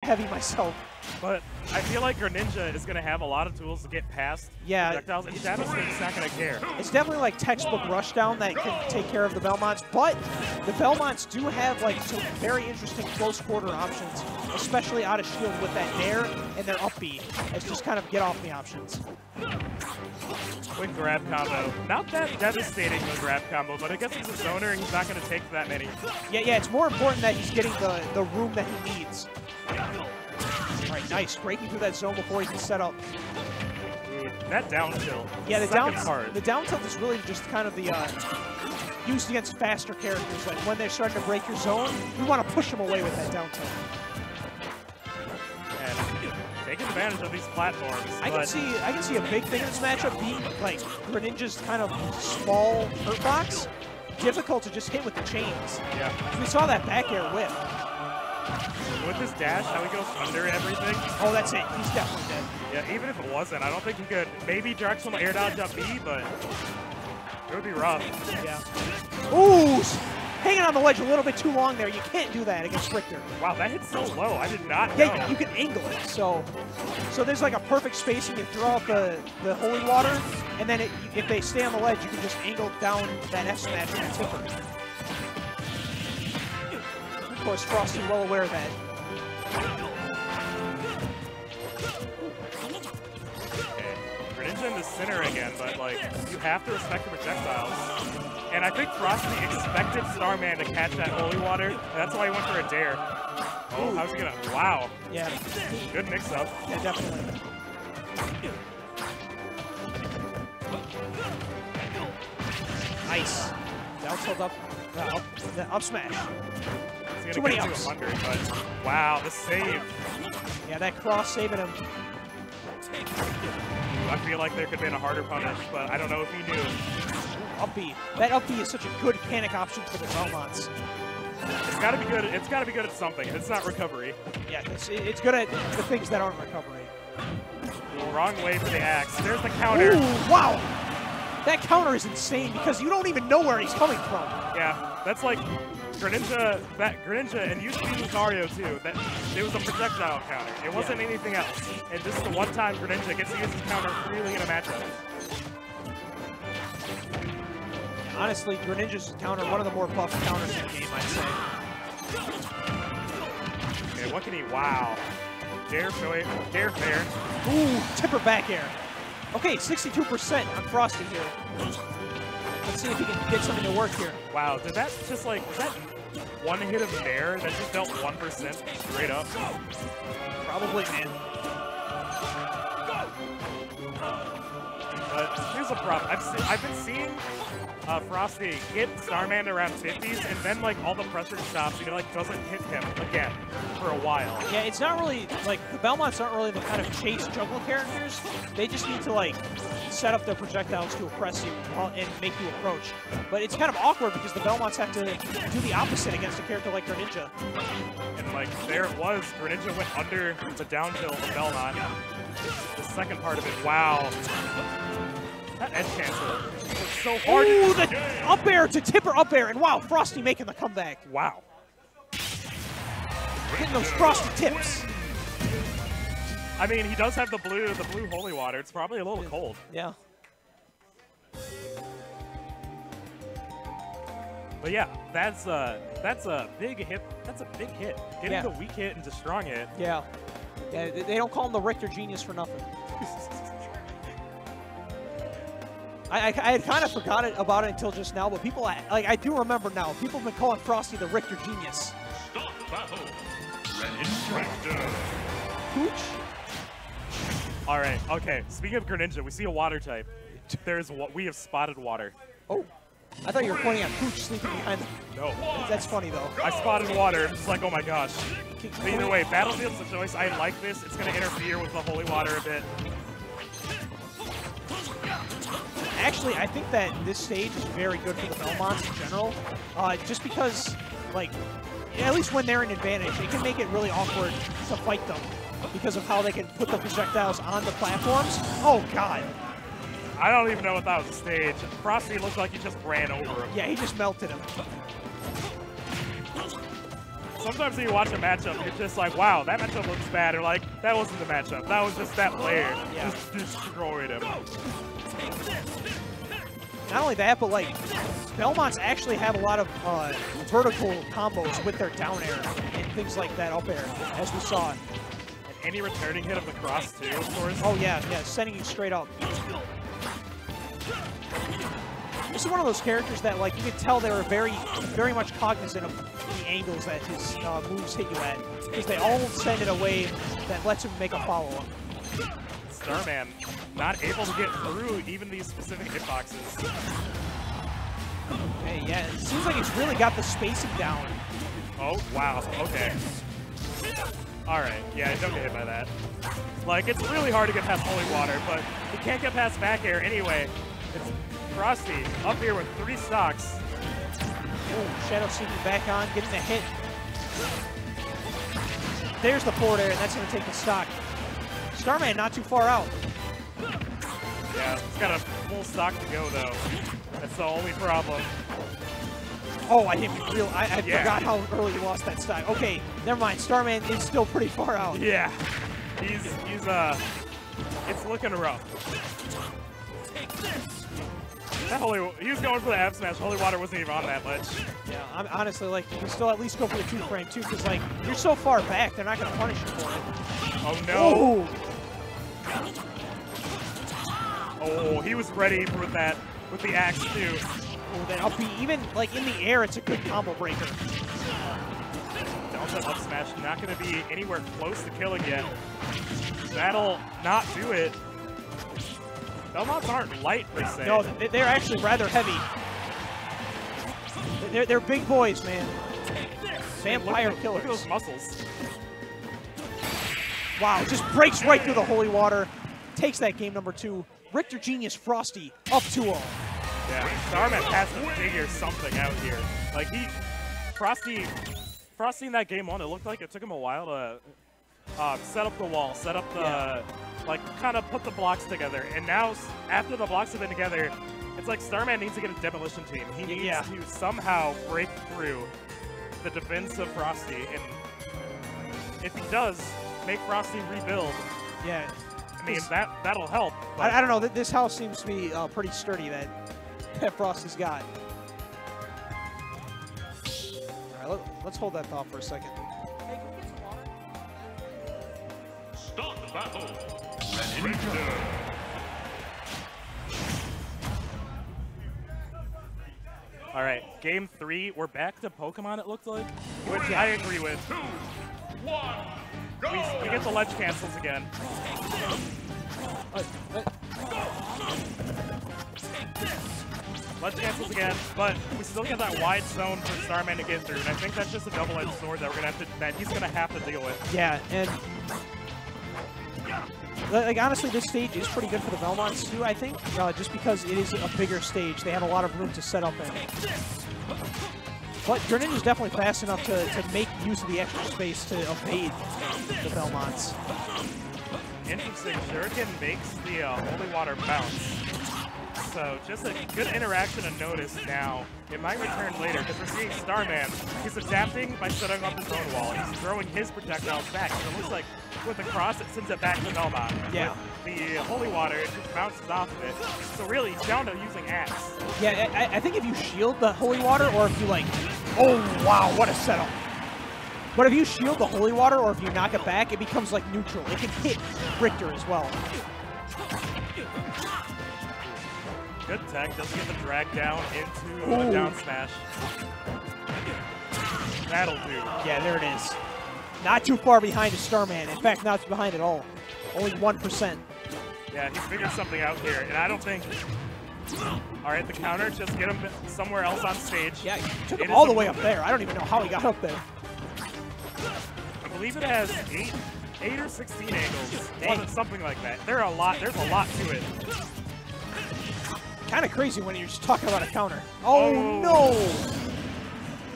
heavy myself. But I feel like Greninja is going to have a lot of tools to get past projectiles, and Shadow Sneak's not going to care. It's definitely like textbook rushdown that can take care of the Belmonts, but the Belmonts do have like some very interesting close quarter options, especially out of shield with that Nair and their up B as just kind of get off me options. Quick grab combo. Not that devastating of a grab combo, but I guess he's a zoner and he's not going to take that many. Yeah, it's more important that he's getting the room that he needs. All right, nice. Breaking through that zone before he can set up. Ooh, that down tilt. Yeah, the down tilt is really just kind of the used against faster characters. Like when they're starting to break your zone, you want to push them away with that down tilt. And taking advantage of these platforms. I can see a big thing in this matchup being like Greninja's kind of small hurt box, difficult to just hit with the chains. Yeah. We saw that back air whip. With his dash, how he goes under everything. Oh, that's it. He's definitely dead. Yeah, even if it wasn't, I don't think he could maybe direct some air dodge up B, but it would be rough. Yeah. Ooh! Hanging on the ledge a little bit too long there. You can't do that against Richter. Wow, that hit so low. I did not know. Yeah, you can angle it. So there's like a perfect spacing. You throw out the holy water, and then if they stay on the ledge, you can just angle down that F smash and tipper. Of course, Frosty well aware of that. Okay. Greninja in the center again, but like you have to respect the projectiles. And I think Frosty expected Starman to catch that holy water. That's why he went for a dare. Oh, how's he gonna? Wow. Yeah. Good mix up. Yeah, definitely. Nice. Down tilt up. Up smash. He's gonna get to 100, but wow, the save. Yeah, that cross saving him. I feel like there could have been a harder punish, but I don't know if he knew. Up B. That up B is such a good panic option for the Belmonts. It's got to be good. It's got to be good at something. It's not recovery. Yeah, it's good at the things that aren't recovery. Wrong way for the axe. There's the counter. Ooh, wow. That counter is insane because you don't even know where he's coming from. Yeah, that's like Greninja, and used to be Lucario too. That it was a projectile counter. It wasn't anything else. And this is the one time Greninja gets to use his counter freely in a matchup. Honestly, Greninja's counter, one of the more buff counters in the game, I'd say. Okay, what can he? Wow. Dare fair. Ooh, tipper back air. Okay, 62% on Frosty here. Let's see if he can get something to work here. Wow, did that just like, was that one hit of Nair that just dealt 1% straight up? Probably, man. But here's a problem. I've been seeing Frosty hit Starman around 50s, and then like all the pressure stops, and he like doesn't hit him again for a while. Yeah, it's not really like the Belmonts aren't really the kind of chase juggle characters. They just need to like set up their projectiles to oppress you and make you approach. But it's kind of awkward because the Belmonts have to do the opposite against a character like Greninja. And like there it was, Greninja went under the down tilt of Belmont. The second part of it, wow. That edge cancel was so hard. Ooh, the up air to tipper up air, and wow, Frosty making the comeback. Wow. Getting those Frosty tips. I mean, he does have the blue holy water. It's probably a little cold. Yeah. But yeah, that's a big hit. That's a big hit. Getting the weak hit into strong hit. Yeah. Yeah, they don't call him the Richter genius for nothing. I had kind of forgotten about it until just now, but people, like, I do remember now. People have been calling Frosty the Richter genius. Stop battle. Richter. Pooch? All right, okay. Speaking of Greninja, we see a water type. We have spotted water. Oh, I thought you were pointing at Pooch sleeping behind them. No. That's funny, though. I spotted water. I'm just like, oh my gosh. But either way, Battlefield's the choice. I like this. It's going to interfere with the holy water a bit. Actually, I think that this stage is very good for the Belmonts in general, just because, like, at least when they're in advantage, it can make it really awkward to fight them because of how they can put the projectiles on the platforms. Oh, God. I don't even know if that was a stage. Frosty looked like he just ran over him. Yeah, he just melted him. sometimes when you watch a matchup, you're just like, wow, that matchup looks bad. Or like, that wasn't the matchup. That was just that player just destroyed him. Not only that, but like, Belmonts actually have a lot of vertical combos with their down air and things like that up air, as we saw. And any returning hit of the cross too, of course. Oh yeah, sending you straight up. This is one of those characters that, like, you can tell they were very much cognizant of the angles that his moves hit you at, because they all send it away that lets him make a follow-up. Starman not able to get through even these specific hitboxes. Okay, yeah, it seems like he's really got the spacing down. Oh, wow, okay. Alright, yeah, don't get hit by that. Like, it's really hard to get past Holy Water, but you can't get past back air anyway. It's Frosty up here with 3 stocks. Oh, Shadow Seeking back on, getting the hit. There's the forward air, and that's going to take the stock. Starman not too far out. Yeah, he's got a full stock to go, though. That's the only problem. Oh, I forgot how early he lost that stock. Okay, never mind. Starman is still pretty far out. Yeah, he's it's looking rough. That he was going for the Ab Smash. Holy Water wasn't even on that much. Yeah, I'm honestly, like, you can still at least go for the 2-frame too, because like you're so far back, they're not going to punish you for it. Oh no! Oh, oh, he was ready for that with the axe too. oh, that up B, even like in the air, it's a good combo breaker. Down that up smash, not going to be anywhere close to killing yet. That'll not do it. Belmonts aren't light per se. No, they're actually rather heavy. They're big boys, man. Vampire killers. Look at those muscles. Wow, just breaks right through the Holy Water. Takes that game number 2. Richter Genius Frosty up 2-0. Yeah, Starman has to figure something out here. Like Frosty in that game 1, it looked like it took him a while to set up the wall, set up the, like, kind of put the blocks together. And now, after the blocks have been together, it's like Starman needs to get a demolition team. He needs to somehow break through the defense of Frosty. And if he does, make Frosty rebuild. Yeah. I mean, that'll help. I don't know. This house seems to be pretty sturdy that Frosty's got. All right, let's hold that thought for a second. Start the battle. Richter. All right, game 3, we're back to Pokemon, it looked like, which I agree with. 2, 1, go! We get the ledge cancels again. Ledge cancels again, but we still get that wide zone for Starman to get through, and I think that's just a double-edged sword that he's gonna have to deal with. Yeah, and like honestly, this stage is pretty good for the Belmonts too, I think, just because it is a bigger stage. They have a lot of room to set up in. But Greninja is definitely fast enough to make use of the extra space to evade the Belmonts. Interesting. Shuriken makes the Holy Water bounce. So just a good interaction to notice now. It might return later because we're seeing Starman. He's adapting by setting up his own wall. He's throwing his projectiles back. So it looks like with the cross, it sends it back to Belmont. Yeah. With the Holy Water, it just bounces off of it. So really, he's down to using Axe. Yeah, I think if you shield the Holy Water, or if you like, oh wow, what a setup. But if you shield the Holy Water, or if you knock it back, it becomes like neutral. It can hit Richter as well. Good tech, doesn't get the drag down into a down smash. That'll do. Yeah, there it is. Not too far behind is Starman. In fact, not too behind at all. Only 1%. Yeah, he figured something out here, and I don't think... Alright, the counter, just get him somewhere else on stage. Yeah, he took him all the way up there. I don't even know how he got up there. I believe it has 8 or 16 angles. Something like that. There's a lot to it. Kind of crazy when you're just talking about a counter. Oh no!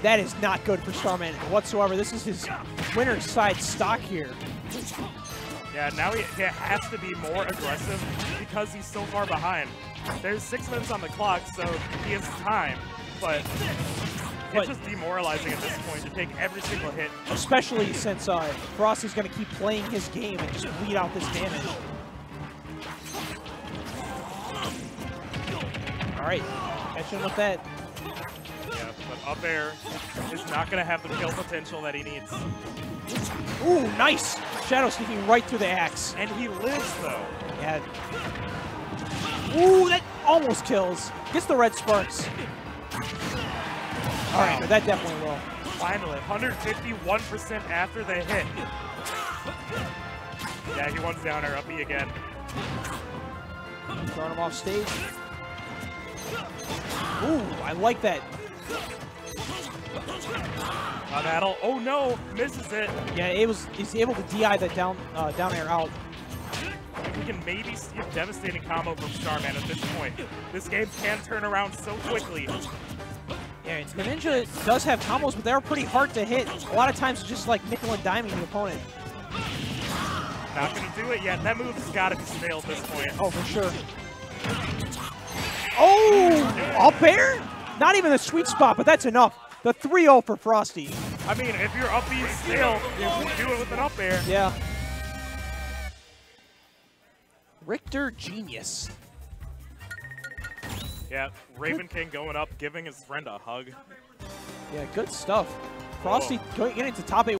That is not good for Starman whatsoever. This is his winner's side stock here. Yeah, now he has to be more aggressive because he's so far behind. There's 6 minutes on the clock, so he has time. But But it's just demoralizing at this point to take every single hit. especially since Frosty's going to keep playing his game and just bleed out this damage. All right, catch him with that. Yeah, but up air is not going to have the kill potential that he needs. Ooh, nice! Shadow sneaking right through the axe. And he lives, though. Yeah. Ooh, that almost kills. Gets the red sparks. All right, that definitely will. Finally, 151% after the hit. Yeah, he wants down air, up E again. Throwing him off stage. Ooh, I like that. That'll, oh no, misses it. Yeah, he's able to DI that down air out. We can maybe see a devastating combo from Starman at this point. This game can turn around so quickly. Yeah, Greninja does have combos, but they're pretty hard to hit. A lot of times it's just like nickel and diming the opponent. Not gonna do it yet. That move has got to be stale at this point. Oh, for sure. Oh, up air? Not even the sweet spot, but that's enough. The 3-0 for Frosty. I mean, if you're up B stale, you can do it with an up air. Yeah. Richter genius. Yeah, Raven King going up, giving his friend a hug. Yeah, good stuff. Frosty getting into top 8.